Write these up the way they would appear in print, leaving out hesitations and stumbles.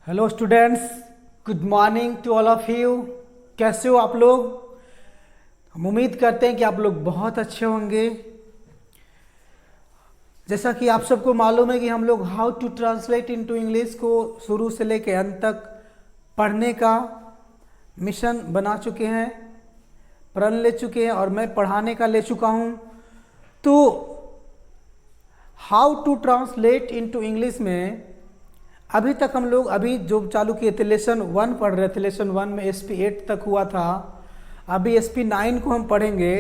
Hello students, good morning to all of you. कैसे हो आप लोग? हम उम्मीद करते हैं कि आप लोग बहुत अच्छे होंगे। जैसा कि आप सबको मालूम है कि हम लोग how to translate into English को शुरू से लेकर अंत तक पढ़ने का मिशन बना चुके हैं, प्रण ले चुके हैं और मैं पढ़ाने का ले चुका हूँ। तो how to translate into English में अभी तक हम लोग जो चालू किए थे लेसन 1 पढ़ रहे थे। लेसन 1 में SP 8 तक हुआ था। अभी SP 9 को हम पढ़ेंगे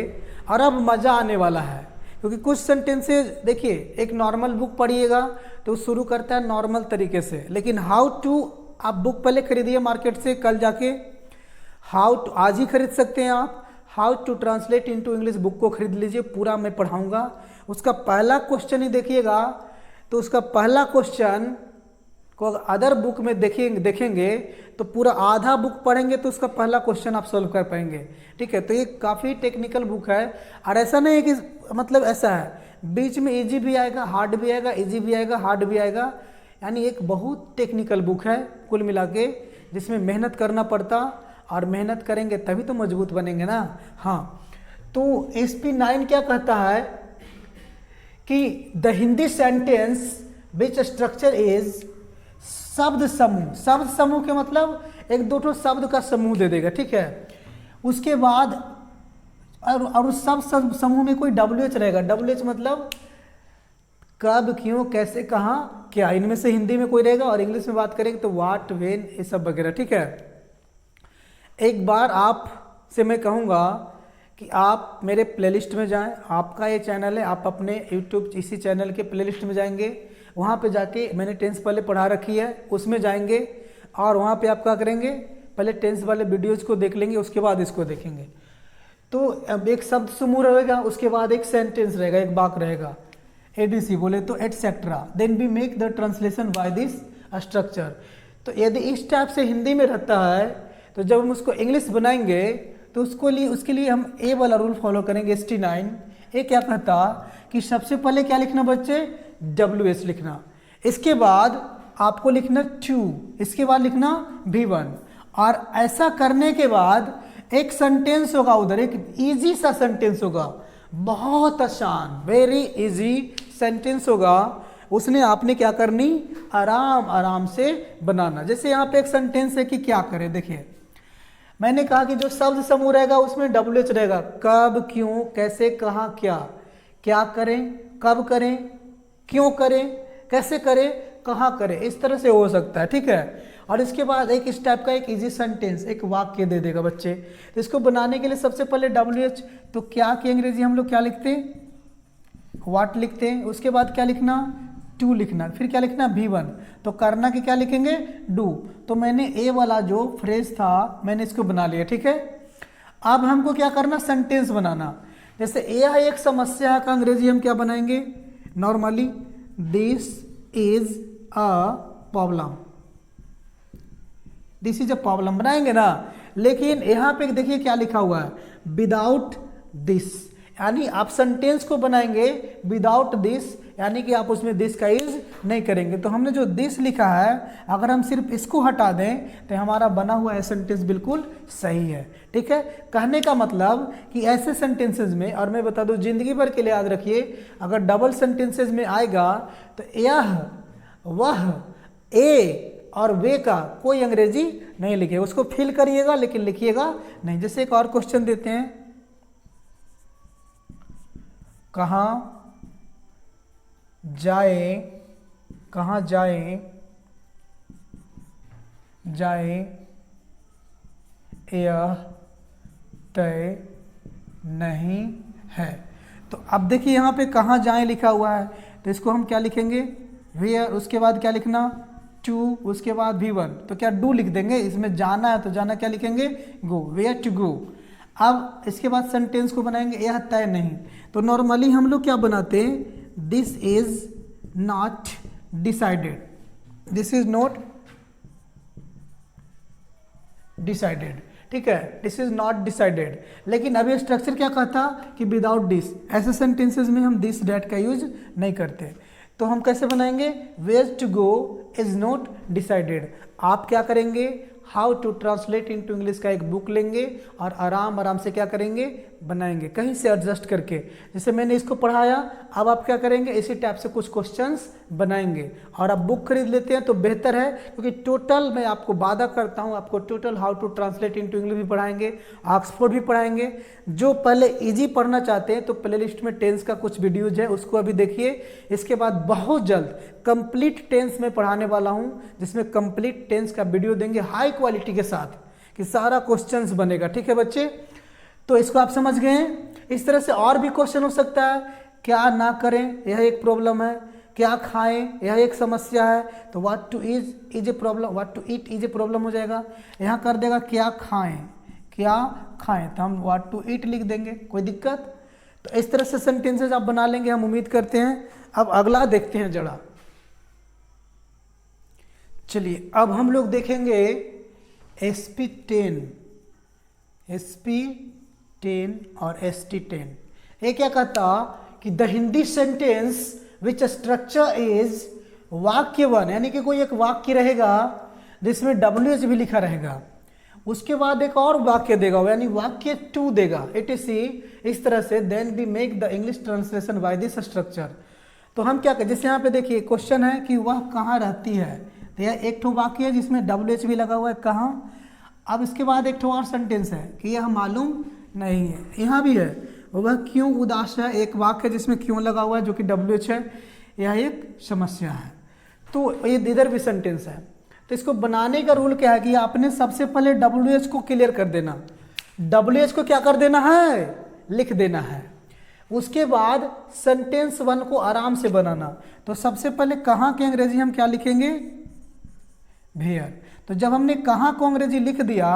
और अब मज़ा आने वाला है, क्योंकि कुछ सेंटेंसेस देखिए, एक नॉर्मल बुक पढ़िएगा तो शुरू करता है नॉर्मल तरीके से, लेकिन हाउ टू आप बुक पहले खरीदिए मार्केट से, कल जाके हाउ टू आज ही खरीद सकते हैं आप। How to translate into English book को खरीद लीजिए, पूरा मैं पढ़ाऊँगा। उसका पहला क्वेश्चन ही देखिएगा, तो उसका पहला क्वेश्चन को अदर बुक में देखेंगे तो पूरा आधा बुक पढ़ेंगे तो उसका पहला क्वेश्चन आप सॉल्व कर पाएंगे। ठीक है, तो ये काफ़ी टेक्निकल बुक है और ऐसा नहीं है कि मतलब ऐसा है बीच में इजी भी आएगा, हार्ड भी आएगा, इजी भी आएगा, हार्ड भी आएगा। यानी एक बहुत टेक्निकल बुक है कुल मिला के, जिसमें मेहनत करना पड़ता, और मेहनत करेंगे तभी तो मजबूत बनेंगे ना। हाँ, तो SP 9 क्या कहता है कि the Hindi sentence which structure is शब्द समूह। शब्द समूह के मतलब एक दो शब्द का समूह दे देगा, ठीक है। उसके बाद और उस सब समूह में कोई WH रहेगा। WH मतलब कब, क्यों, कैसे, कहाँ, क्या, इनमें से हिंदी में कोई रहेगा और इंग्लिश में बात करेंगे तो व्हाट, व्हेन, ये सब वगैरह। ठीक है, एक बार आप से मैं कहूँगा कि आप मेरे प्लेलिस्ट में जाएं। आपका ये चैनल है, आप अपने यूट्यूब इसी चैनल के प्लेलिस्ट में जाएंगे, वहाँ पे जाके मैंने टेंस पहले पढ़ा रखी है, उसमें जाएंगे और वहाँ पे आप क्या करेंगे, पहले टेंस वाले वीडियोज़ को देख लेंगे, उसके बाद इसको देखेंगे। तो अब एक शब्द समूह रहेगा, उसके बाद एक सेंटेंस रहेगा, एक वाक्य रहेगा, ABC बोले तो et cetera. Then we make the translation by this structure. तो यदि इस टाइप से हिंदी में रहता है तो जब हम उसको इंग्लिश बनाएंगे तो उसके लिए हम ए वाला रूल फॉलो करेंगे। SP 9 ये क्या कहता कि सबसे पहले क्या लिखना बच्चे, WH लिखना, इसके बाद आपको लिखना टू, इसके बाद लिखना V1, और ऐसा करने के बाद एक सेंटेंस होगा उधर, एक इजी सा सेंटेंस होगा, बहुत आसान, वेरी इजी सेंटेंस होगा। उसने आपने क्या करनी, आराम आराम से बनाना। जैसे यहाँ पे एक सेंटेंस है कि क्या करें, देखिए मैंने कहा कि जो शब्द समूह रहेगा उसमें WH रहेगा, कब, क्यों, कैसे, कहाँ, क्या। क्या करें, कब करें, क्यों करें, कैसे करें, कहाँ करें, इस तरह से हो सकता है। ठीक है, और इसके बाद एक इस टाइप का एक इजी सेंटेंस, एक वाक्य दे देगा बच्चे। तो इसको बनाने के लिए सबसे पहले WH, तो क्या की अंग्रेजी हम लोग क्या लिखते हैं, व्हाट लिखते हैं। उसके बाद क्या लिखना, टू लिखना, फिर क्या लिखना, V1। तो करना कि क्या लिखेंगे, डू। तो मैंने ए वाला जो फ्रेज था मैंने इसको बना लिया। ठीक है, अब हमको क्या करना, सेंटेंस बनाना। जैसे यह एक समस्या का अंग्रेजी हम क्या बनाएंगे, normally this is a problem, this is a problem बनाएंगे ना। लेकिन यहाँ पे देखिए क्या लिखा हुआ है, विदाउट दिस, यानी आप सेंटेंस को बनाएंगे विदाउट दिस, यानी कि आप उसमें दिस का यूज नहीं करेंगे। तो हमने जो दिस लिखा है, अगर हम सिर्फ इसको हटा दें तो हमारा बना हुआ सेंटेंस बिल्कुल सही है। ठीक है, कहने का मतलब कि ऐसे सेंटेंसेस में, और मैं बता दूं जिंदगी भर के लिए याद रखिए, अगर डबल सेंटेंसेस में आएगा तो यह, वह, ए और वे का कोई अंग्रेजी नहीं लिखिएगा, उसको फिल करिएगा लेकिन लिखिएगा नहीं। जैसे एक और क्वेश्चन देते हैं, कहाँ जाए, कहाँ जाए, जाए यह तय नहीं है। तो अब देखिए यहाँ पे कहाँ जाए लिखा हुआ है, तो इसको हम क्या लिखेंगे, वेयर, उसके बाद क्या लिखना, टू, उसके बाद V1। तो क्या डू लिख देंगे, इसमें जाना है तो जाना क्या लिखेंगे, गो, वेयर टू गो। अब इसके बाद सेंटेंस को बनाएंगे, यह तय नहीं। तो नॉर्मली हम लोग क्या बनाते हैं, this is not decided, this is not decided. ठीक है, दिस इज नॉट डिसाइडेड। लेकिन अभी स्ट्रक्चर क्या कहता कि विदाउट दिस, ऐसे सेंटेंसेस में हम दिस डैट का यूज नहीं करते। तो हम कैसे बनाएंगे, where to go is not decided. आप क्या करेंगे, how to translate into English का एक बुक लेंगे और आराम आराम से क्या करेंगे, बनाएंगे कहीं से एडजस्ट करके। जैसे मैंने इसको पढ़ाया, अब आप क्या करेंगे, इसी टाइप से कुछ क्वेश्चंस बनाएंगे। और आप बुक खरीद लेते हैं तो बेहतर है, क्योंकि टोटल मैं आपको वादा करता हूं, आपको total how to translate into English भी पढ़ाएंगे, ऑक्सफोर्ड भी पढ़ाएंगे। जो पहले इजी पढ़ना चाहते हैं तो प्ले लिस्ट में टेंस का कुछ वीडियोज है, उसको अभी देखिए। इसके बाद बहुत जल्द कंप्लीट टेंस में पढ़ाने वाला हूं, जिसमें कंप्लीट टेंस का वीडियो देंगे हाई क्वालिटी के साथ, कि सारा क्वेश्चंस बनेगा। ठीक है बच्चे, तो इसको आप समझ गए हैं। इस तरह से और भी क्वेश्चन हो सकता है, क्या ना करें यह एक प्रॉब्लम है, क्या खाएं यह एक समस्या है, तो what to is a problem, what to eat is a problem हो जाएगा। यहाँ कर देगा क्या खाएं, क्या खाएं, तो हम व्हाट टू ईट लिख देंगे, कोई दिक्कत। तो इस तरह से सेंटेंसेज आप बना लेंगे, हम उम्मीद करते हैं। अब अगला देखते हैं जरा, चलिए अब हम लोग देखेंगे SP10 और ST10। ये क्या कहता कि the Hindi sentence which structure is वाक्य वन, यानी कि कोई एक वाक्य रहेगा जिसमें WH भी लिखा रहेगा, उसके बाद एक और वाक्य देगा, यानी वाक्य 2 देगा, etc। इस तरह से then we make the English translation by this structure. तो हम क्या करें, जैसे यहाँ पे देखिए क्वेश्चन है कि वह कहाँ रहती है, तो यह एक ठो वाक्य है जिसमें WH भी लगा हुआ है, कहाँ। अब इसके बाद एक ठो और सेंटेंस है कि यह मालूम नहीं है, यहाँ भी है। वह क्यों उदास है, एक वाक्य है जिसमें क्यों लगा हुआ है जो कि WH है, यह एक समस्या है। तो ये इधर भी सेंटेंस है। तो इसको बनाने का रूल क्या है कि आपने सबसे पहले WH को क्लियर कर देना, WH को क्या कर देना है, लिख देना है। उसके बाद सेंटेंस 1 को आराम से बनाना। तो सबसे पहले कहाँ के अंग्रेजी हम क्या लिखेंगे, वेयर। तो जब हमने कहाँ को अंग्रेजी लिख दिया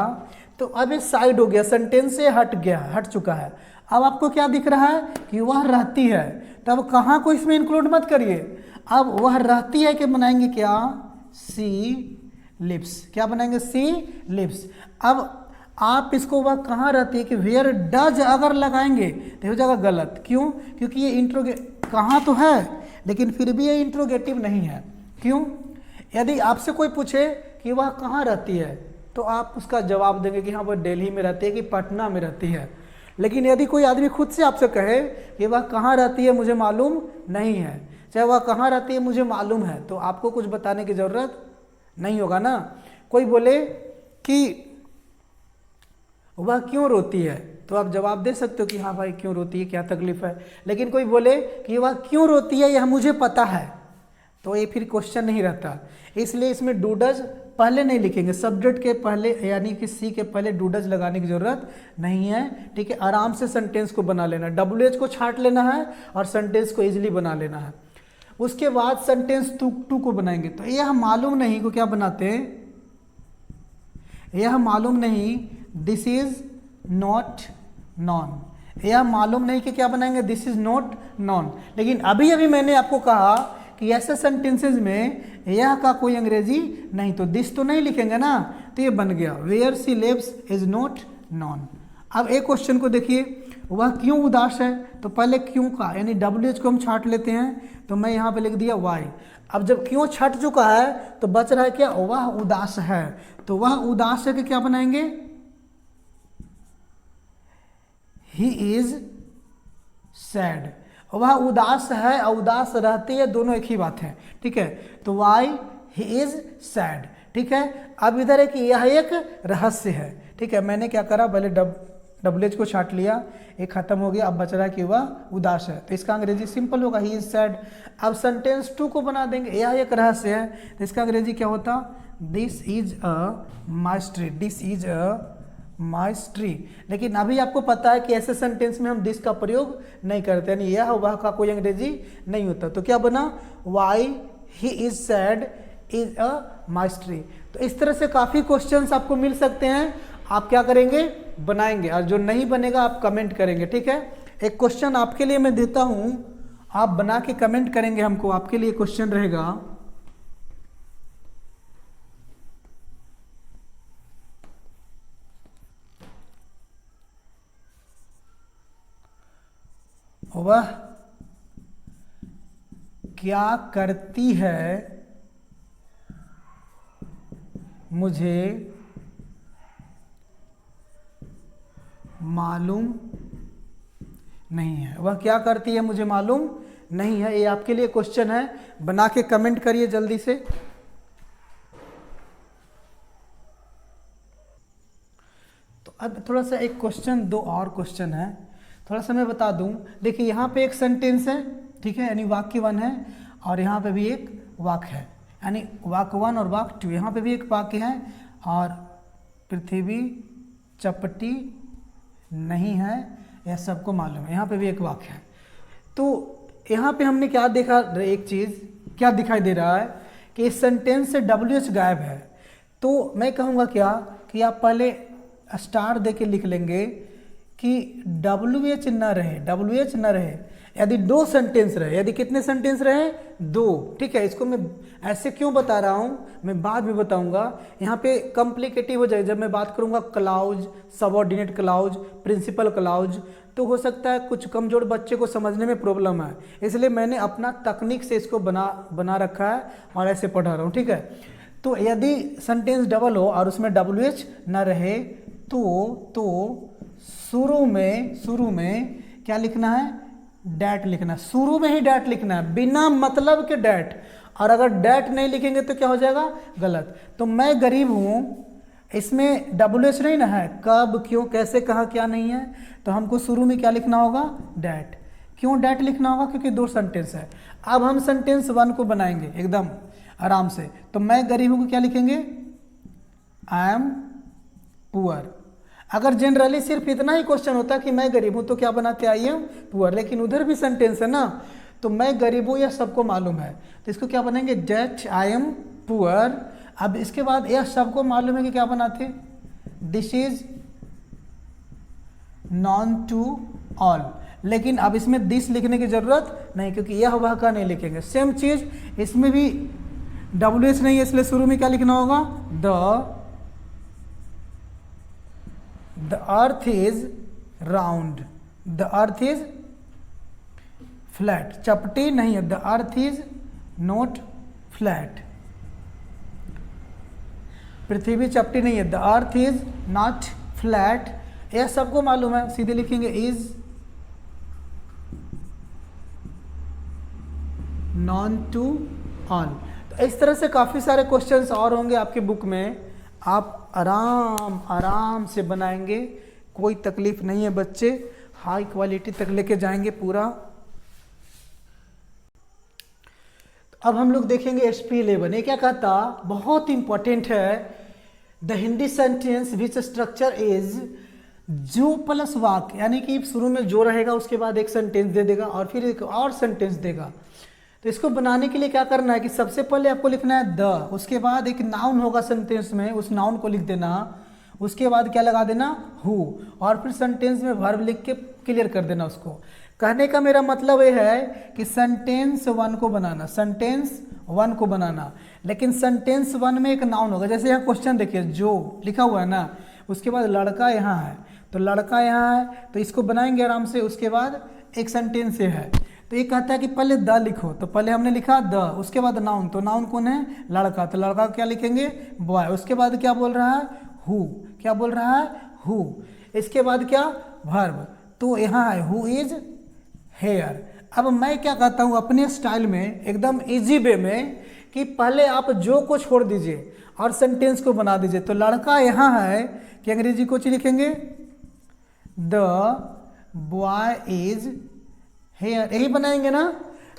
तो अब ये साइड हो गया, सेंटेंस से हट गया, हट चुका है। अब आपको क्या दिख रहा है कि वह रहती है, तो अब कहाँ को इसमें इंक्लूड मत करिए। अब वह रहती है कि बनाएंगे क्या, सी लिप्स, क्या बनाएंगे, सी लिप्स। अब आप इसको वह कहाँ रहती है कि वेयर डज अगर लगाएंगे तो हो जाएगा गलत। क्यों, क्योंकि ये कहाँ तो है लेकिन फिर भी ये इंट्रोगेटिव नहीं है। क्यों, यदि आपसे कोई पूछे कि वह कहाँ रहती है तो आप उसका जवाब देंगे कि हाँ वह दिल्ली में रहती है कि पटना में रहती है। लेकिन यदि कोई आदमी खुद से आपसे कहे कि वह कहाँ रहती है मुझे मालूम नहीं है, चाहे वह कहाँ रहती है मुझे मालूम है, तो आपको कुछ बताने की ज़रूरत नहीं होगा ना। कोई बोले कि वह क्यों रोती है तो आप जवाब दे सकते हो कि हाँ भाई क्यों रोती है, क्या तकलीफ है। लेकिन कोई बोले कि वह क्यों रोती है यह मुझे पता है, तो ये फिर क्वेश्चन नहीं रहता। इसलिए इसमें डूडज पहले नहीं लिखेंगे, सब्जेक्ट के पहले यानी कि सी के पहले डूडज लगाने की जरूरत नहीं है। ठीक है, आराम से सेंटेंस को बना लेना, WH को छांट लेना है और सेंटेंस को इजीली बना लेना है। उसके बाद सेंटेंस 2 को बनाएंगे। तो यह मालूम नहीं को क्या बनाते हैं, यह मालूम नहीं, दिस इज नॉट नॉन। यह मालूम नहीं कि क्या बनाएंगे, दिस इज नॉट नॉन। लेकिन अभी अभी मैंने आपको कहा कि ऐसे सेंटेंसेस में यह का कोई अंग्रेजी नहीं, तो दिस तो नहीं लिखेंगे ना, तो ये बन गया where she lives is not known. अब एक क्वेश्चन को देखिए, वह क्यों उदास है, तो पहले क्यों का यानी WH को हम छांट लेते हैं, तो मैं यहाँ पे लिख दिया वाई। अब जब क्यों छट चुका है तो बच रहा है क्या, वह उदास है। तो वह उदास है कि क्या बनाएंगे, ही इज सैड। वह उदास है और उदास रहती है, दोनों एक ही बात है। ठीक है, तो वाई ही इज सैड। ठीक है, अब इधर है कि यह एक रहस्य है। ठीक है, मैंने क्या करा, पहले WH को छाट लिया, एक खत्म हो गया, अब बच रहा है कि वह उदास है, तो इसका अंग्रेजी सिंपल होगा, ही इज सैड। अब सेंटेंस 2 को बना देंगे, यह एक रहस्य है, तो इसका अंग्रेजी क्या होता, this is a mystery, this is a mystery. लेकिन अभी आपको पता है कि ऐसे सेंटेंस में हम दिस का प्रयोग नहीं करते, यानी यह वह का कोई अंग्रेजी नहीं होता। तो क्या बना, why he is sad is a mystery. तो इस तरह से काफ़ी क्वेश्चंस आपको मिल सकते हैं, आप क्या करेंगे, बनाएंगे, और जो नहीं बनेगा आप कमेंट करेंगे। ठीक है, एक क्वेश्चन आपके लिए मैं देता हूं, आप बना के कमेंट करेंगे हमको, आपके लिए क्वेश्चन रहेगा, वह क्या करती है मुझे मालूम नहीं है। वह क्या करती है मुझे मालूम नहीं है। ये आपके लिए क्वेश्चन है, बना के कमेंट करिए जल्दी से। तो अब थोड़ा सा एक क्वेश्चन, दो और क्वेश्चन है, थोड़ा सा मैं बता दूं। देखिए यहाँ पे एक सेंटेंस है, ठीक है, यानी वाक्य 1 है, और यहाँ पे भी एक वाक्य है, यानी वाक्य 1 और वाक्य 2। यहाँ पे भी एक वाक्य है, और पृथ्वी चपटी नहीं है, यह सबको मालूम है। यहाँ पे भी एक वाक्य है। तो यहाँ पे हमने क्या देखा, एक चीज़ क्या दिखाई दे रहा है कि इस सेंटेंस से WH गायब है। तो मैं कहूँगा क्या कि आप पहले स्टार दे के लिख लेंगे कि WH न रहे, WH न रहे। यदि 2 सेंटेंस रहे, यदि कितने सेंटेंस रहे, 2, ठीक है। इसको मैं ऐसे क्यों बता रहा हूँ, मैं बाद में बताऊँगा। यहाँ पे कॉम्प्लिकेटिव हो जाए जब मैं बात करूँगा clause, subordinate clause, principal clause, तो हो सकता है कुछ कमज़ोर बच्चे को समझने में प्रॉब्लम है। इसलिए मैंने अपना तकनीक से इसको बना रखा है और ऐसे पढ़ा रहा हूँ, ठीक है। तो यदि सेंटेंस डबल हो और उसमें WH न रहे तो शुरू में क्या लिखना है, डैट लिखना है। शुरू में ही डैट लिखना है, बिना मतलब के डैट। और अगर डैट नहीं लिखेंगे तो क्या हो जाएगा, गलत। तो मैं गरीब हूँ, इसमें WH नहीं ना है, कब, क्यों, कैसे, कहाँ, क्या नहीं है, तो हमको शुरू में क्या लिखना होगा, डैट। क्यों डैट लिखना होगा, क्योंकि 2 सेंटेंस है। अब हम सेंटेंस 1 को बनाएंगे एकदम आराम से। तो मैं गरीब हूँ को क्या लिखेंगे, आई एम पुअर। अगर जनरली सिर्फ इतना ही क्वेश्चन होता कि मैं गरीब हूँ तो क्या बनाते, आई एम पुअर, लेकिन उधर भी सेंटेंस है ना, तो मैं गरीब हूँ यह सबको मालूम है, तो इसको क्या बनाएंगे, डेट आई एम पुअर। अब इसके बाद यह सबको मालूम है कि क्या बनाते, this is known to all. लेकिन अब इसमें दिस लिखने की जरूरत नहीं, क्योंकि यह वह का नहीं लिखेंगे। सेम चीज इसमें भी WH नहीं है, इसलिए शुरू में क्या लिखना होगा, the earth is round, the earth is flat. चपटी नहीं है, the earth is not flat. पृथ्वी चपटी नहीं है, the earth is not flat. यह सबको मालूम है, सीधे लिखेंगे इज नॉन टू ऑल। तो इस तरह से काफ़ी सारे क्वेश्चंस और होंगे आपके बुक में, आप आराम से बनाएंगे, कोई तकलीफ नहीं है बच्चे, हाई क्वालिटी तक लेके जाएंगे पूरा। तो अब हम लोग देखेंगे SP11। ये क्या कहता, बहुत इंपॉर्टेंट है। The Hindi sentence which structure is जो प्लस वाक्य, यानी कि शुरू में जो रहेगा उसके बाद एक सेंटेंस दे देगा और फिर एक और सेंटेंस देगा। तो इसको बनाने के लिए क्या करना है कि सबसे पहले आपको लिखना है द, उसके बाद एक नाउन होगा सेंटेंस में, उस नाउन को लिख देना, उसके बाद क्या लगा देना, हु, और फिर सेंटेंस में वर्ब लिख के क्लियर कर देना उसको। कहने का मेरा मतलब ये है कि सेंटेंस 1 को बनाना, सेंटेंस 1 को बनाना, लेकिन सेंटेंस 1 में एक नाउन होगा। जैसे यहाँ क्वेश्चन देखिए, जो लिखा हुआ है ना, उसके बाद लड़का यहाँ है, तो लड़का यहाँ है, तो इसको बनाएंगे आराम से। उसके बाद एक सेंटेंस ये है, तो ये कहता है कि पहले द लिखो, तो पहले हमने लिखा द, उसके बाद नाउन, तो नाउन कौन है, लड़का, तो लड़का क्या लिखेंगे, बॉय। उसके बाद क्या बोल रहा है, हु, क्या बोल रहा है, हु। इसके बाद क्या, वर्ब, तो यहाँ है हु इज हेयर। अब मैं क्या कहता हूँ अपने स्टाइल में, एकदम इजी वे में, कि पहले आप जो को छोड़ दीजिए और सेंटेंस को बना दीजिए। तो लड़का यहाँ है कि अंग्रेजी को लिखेंगे द बॉय इज हेयर, यही बनाएंगे ना।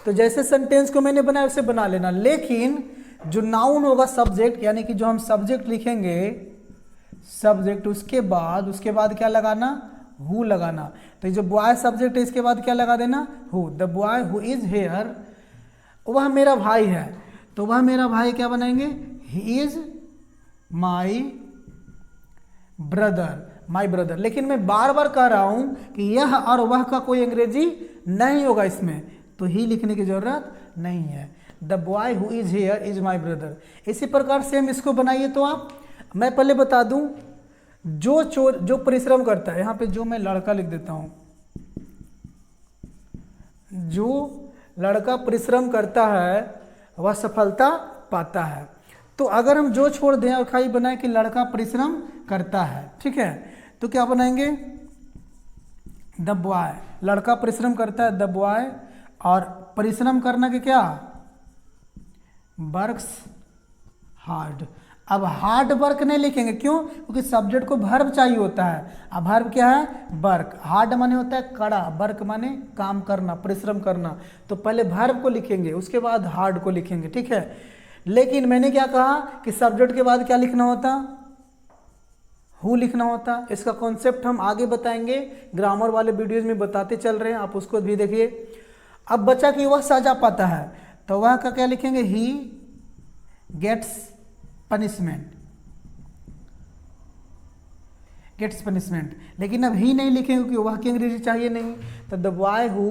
तो जैसे सेंटेंस को मैंने बनाया वैसे बना लेना, लेकिन जो नाउन होगा सब्जेक्ट, यानी कि जो हम सब्जेक्ट लिखेंगे, सब्जेक्ट, उसके बाद क्या लगाना, हु लगाना। तो जो बॉय सब्जेक्ट है इसके बाद क्या लगा देना, who. The boy who is here, वह मेरा भाई है, तो वह मेरा भाई क्या बनाएंगे, he is my brother, my brother. लेकिन मैं बार बार कह रहा हूं कि यह और वह का कोई अंग्रेजी नहीं होगा इसमें, तो ही लिखने की जरूरत नहीं है। The boy who is here is my brother. इसी प्रकार से हम इसको बनाइए। तो आप, मैं पहले बता दूं, जो परिश्रम करता है, यहाँ पे जो मैं लड़का लिख देता हूं, जो लड़का परिश्रम करता है वह सफलता पाता है। तो अगर हम जो छोड़ दें और खाली बनाए कि लड़का परिश्रम करता है, ठीक है, तो क्या बनाएंगे, द बॉय, लड़का परिश्रम करता है द बॉय, और परिश्रम करना के क्या, वर्क्स हार्ड। अब हार्ड वर्क नहीं लिखेंगे, क्यों, क्योंकि सब्जेक्ट को वर्ब चाहिए होता है। अब वर्ब क्या है, वर्क, हार्ड माने होता है कड़ा, वर्क माने काम करना, परिश्रम करना, तो पहले वर्ब को लिखेंगे उसके बाद हार्ड को लिखेंगे, ठीक है। लेकिन मैंने क्या कहा कि सब्जेक्ट के बाद क्या लिखना होता, हु लिखना होता। इसका कॉन्सेप्ट हम आगे बताएंगे, ग्रामर वाले वीडियोज में बताते चल रहे हैं, आप उसको भी देखिए। अब बचा कि वह सजा पाता है, तो वह का क्या लिखेंगे, he gets punishment, gets punishment. लेकिन अब ही नहीं लिखेंगे क्योंकि वह की अंग्रेजी चाहिए नहीं, तो the boy who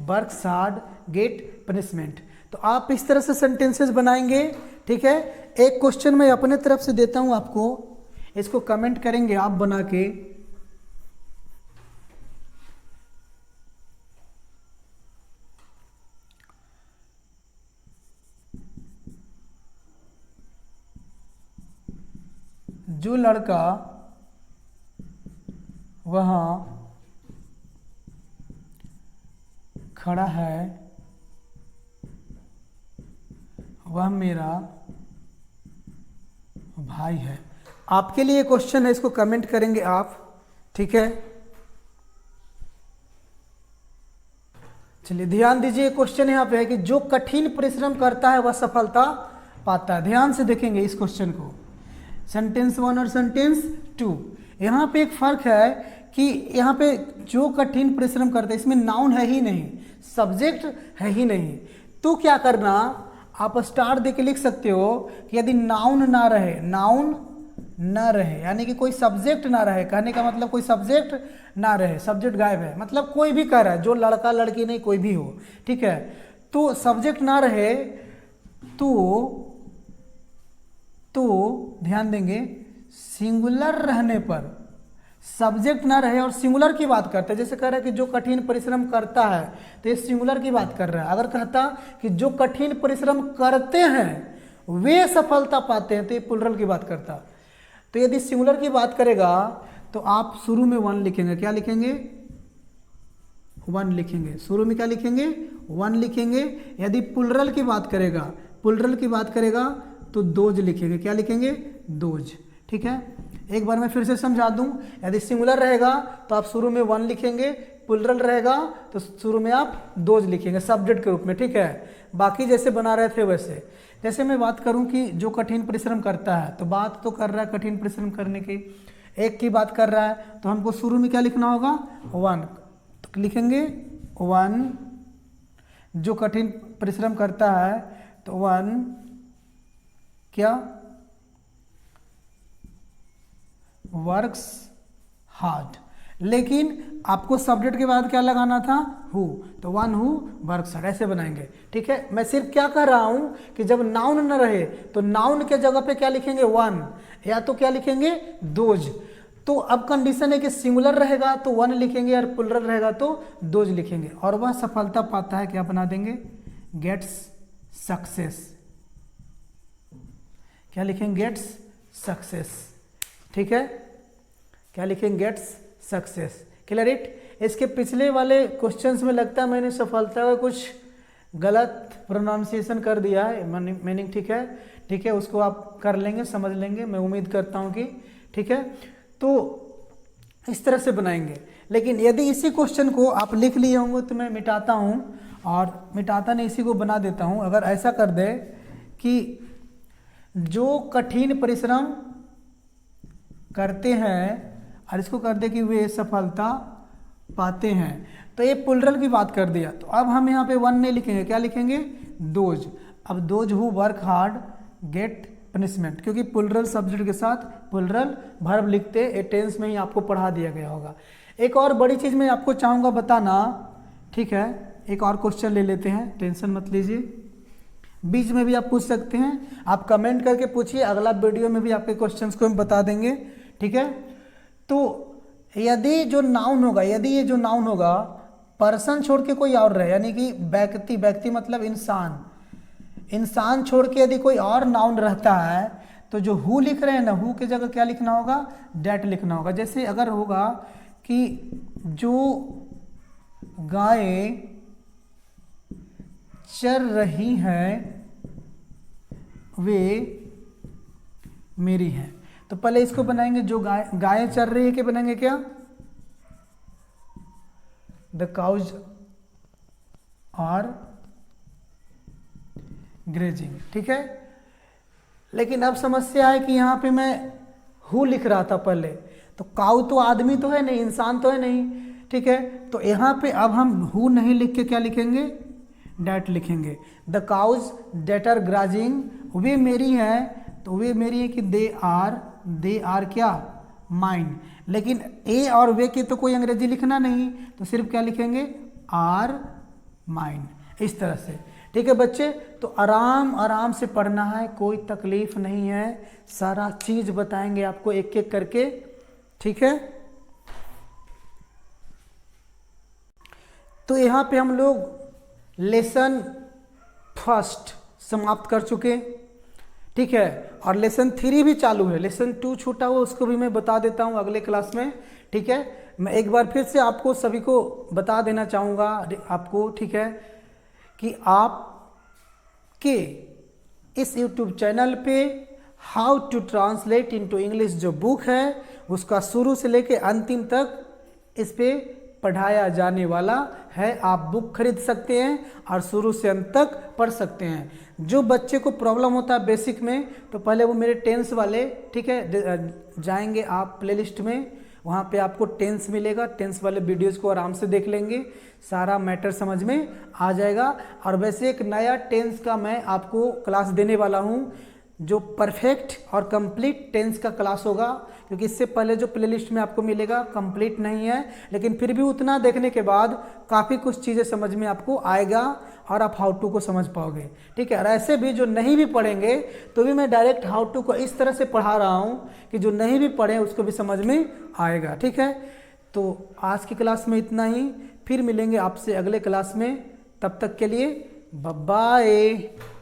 works hard get punishment. तो आप इस तरह से सेंटेंसेस बनाएंगे, ठीक है। एक क्वेश्चन मैं अपने तरफ से देता हूं आपको, इसको कमेंट करेंगे आप बना के। जो लड़का वहां खड़ा है वह मेरा भाई है। आपके लिए क्वेश्चन है, इसको कमेंट करेंगे आप, ठीक है। चलिए ध्यान दीजिए, क्वेश्चन यहाँ पे है कि जो कठिन परिश्रम करता है वह सफलता पाता है। ध्यान से देखेंगे इस क्वेश्चन को, सेंटेंस 1 और सेंटेंस 2। यहाँ पे एक फर्क है कि यहाँ पे जो कठिन परिश्रम करता है, इसमें नाउन है ही नहीं, सब्जेक्ट है ही नहीं। तो क्या करना, आप स्टार दे के लिख सकते हो कि यदि नाउन ना रहे, नाउन ना रहे यानी कि कोई सब्जेक्ट ना रहे, कहने का मतलब कोई सब्जेक्ट ना रहे, सब्जेक्ट गायब है, मतलब कोई भी कह रहा है, जो लड़का लड़की नहीं कोई भी हो, ठीक है। तो सब्जेक्ट ना रहे तो ध्यान देंगे, सिंगुलर रहने पर, सब्जेक्ट ना रहे और सिंगुलर की बात करते हैं, जैसे कह रहा है कि जो कठिन परिश्रम करता है, तो ये सिंगुलर की बात कर रहा है। अगर कहता कि जो कठिन परिश्रम करते हैं वे सफलता पाते हैं, तो ये प्लुरल की बात करता। तो यदि सिंगुलर की बात करेगा तो आप शुरू में 1 लिखेंगे, क्या लिखेंगे, 1 लिखेंगे, शुरू में क्या लिखेंगे, 1 लिखेंगे। यदि प्लुरल की बात करेगा, प्लुरल की बात करेगा तो दोज लिखेंगे, क्या लिखेंगे, दोज, ठीक है। एक बार मैं फिर से समझा दूं, यदि सिंगुलर रहेगा तो आप शुरू में 1 लिखेंगे, प्लुरल रहेगा तो शुरू में आप दोज लिखेंगे सब्जेक्ट के रूप में, ठीक है। बाकी जैसे बना रहे थे वैसे। जैसे मैं बात करूं कि जो कठिन परिश्रम करता है, तो बात तो कर रहा है कठिन परिश्रम करने की, एक की बात कर रहा है, तो हमको शुरू में क्या लिखना होगा, 1, तो लिखेंगे 1, जो कठिन परिश्रम करता है, तो 1 क्या, वर्क्स हार्ड। लेकिन आपको सब्जेक्ट के बाद क्या लगाना था, हु, तो 1 हु वर्क्स हार्ड, ऐसे बनाएंगे, ठीक है। मैं सिर्फ क्या कह रहा हूं कि जब नाउन न रहे तो नाउन के जगह पे क्या लिखेंगे, 1, या तो क्या लिखेंगे, दोज। तो अब कंडीशन है कि सिंगुलर रहेगा तो 1 लिखेंगे और प्लुरल रहेगा तो दोज लिखेंगे, और वह सफलता पाता है, क्या बना देंगे, गेट्स सक्सेस, क्या लिखेंगे, गेट्स सक्सेस, ठीक है, क्या लिखेंगे, गेट्स सक्सेस। Clear it. इसके पिछले वाले क्वेश्चंस में लगता है मैंने सफलता का कुछ गलत प्रोनाउंसिएशन कर दिया है, मीनिंग, ठीक है, ठीक है, उसको आप कर लेंगे, समझ लेंगे, मैं उम्मीद करता हूँ कि, ठीक है। तो इस तरह से बनाएंगे। लेकिन यदि इसी क्वेश्चन को आप लिख लिए होंगे तो मैं मिटाता हूँ, और मिटाता नहीं, इसी को बना देता हूँ। अगर ऐसा कर दे कि जो कठिन परिश्रम करते हैं, और इसको कर दे कि वे सफलता पाते हैं, तो ये प्लुरल की बात कर दिया। तो अब हम यहाँ पे 1 नहीं लिखेंगे, क्या लिखेंगे, दोज। अब those who work hard get punishment, क्योंकि प्लुरल सब्जेक्ट के साथ प्लुरल वर्ब लिखते, ए टेंस में ही आपको पढ़ा दिया गया होगा। एक और बड़ी चीज़ मैं आपको चाहूँगा बताना, ठीक है। एक और क्वेश्चन ले लेते हैं, टेंशन मत लीजिए, बीच में भी आप पूछ सकते हैं, आप कमेंट करके पूछिए, अगला वीडियो में भी आपके क्वेश्चंस को हम बता देंगे, ठीक है। तो यदि जो नाउन होगा, यदि ये जो नाउन होगा पर्सन छोड़ के कोई और रहे, यानी कि व्यक्ति, व्यक्ति मतलब इंसान, इंसान छोड़ के यदि कोई और नाउन रहता है तो जो हु लिख रहे हैं ना, हु की जगह क्या लिखना होगा, डेट लिखना होगा। जैसे अगर होगा कि जो गायें चर रही हैं वे मेरी हैं, तो पहले इसको बनाएंगे, जो गायें चर रही है के बनाएंगे क्या, द काउज आर ग्रेजिंग, ठीक है। लेकिन अब समस्या है कि यहाँ पे मैं हु लिख रहा था पहले, तो काउ तो आदमी तो है नहीं, इंसान तो है नहीं, ठीक है। तो यहाँ पे अब हम हु नहीं लिख के क्या लिखेंगे, डेट लिखेंगे। द काउज डेट आर ग्राजिंग, वे मेरी हैं, तो वे मेरी है कि दे आर क्या, माइन। लेकिन ए और वे के तो कोई अंग्रेजी लिखना नहीं, तो सिर्फ क्या लिखेंगे, आर माइन, इस तरह से, ठीक है बच्चे। तो आराम आराम से पढ़ना है, कोई तकलीफ नहीं है, सारा चीज बताएंगे आपको एक एक करके, ठीक है। तो यहाँ पे हम लोग लेसन फर्स्ट समाप्त कर चुके, ठीक है, और लेसन 3 भी चालू है, लेसन 2 छूटा हुआ उसको भी मैं बता देता हूँ अगले क्लास में, ठीक है। मैं एक बार फिर से आपको सभी को बता देना चाहूँगा आपको, ठीक है, कि आप के इस YouTube चैनल पे how to translate into English जो बुक है उसका शुरू से लेके अंतिम तक इस पे पढ़ाया जाने वाला है। आप बुक खरीद सकते हैं और शुरू से अंत तक पढ़ सकते हैं। जो बच्चे को प्रॉब्लम होता है बेसिक में, तो पहले वो मेरे टेंस वाले, ठीक है, जाएंगे आप प्लेलिस्ट में, वहाँ पे आपको टेंस मिलेगा, टेंस वाले वीडियोस को आराम से देख लेंगे, सारा मैटर समझ में आ जाएगा। और वैसे एक नया टेंस का मैं आपको क्लास देने वाला हूँ, जो परफेक्ट और कंप्लीट टेंस का क्लास होगा, क्योंकि इससे पहले जो प्लेलिस्ट में आपको मिलेगा कंप्लीट नहीं है, लेकिन फिर भी उतना देखने के बाद काफ़ी कुछ चीज़ें समझ में आपको आएगा और आप हाउ टू को समझ पाओगे, ठीक है। और ऐसे भी जो नहीं भी पढ़ेंगे तो भी मैं डायरेक्ट हाउ टू को इस तरह से पढ़ा रहा हूँ कि जो नहीं भी पढ़े उसको भी समझ में आएगा, ठीक है। तो आज की क्लास में इतना ही, फिर मिलेंगे आपसे अगले क्लास में, तब तक के लिए बाय बाय।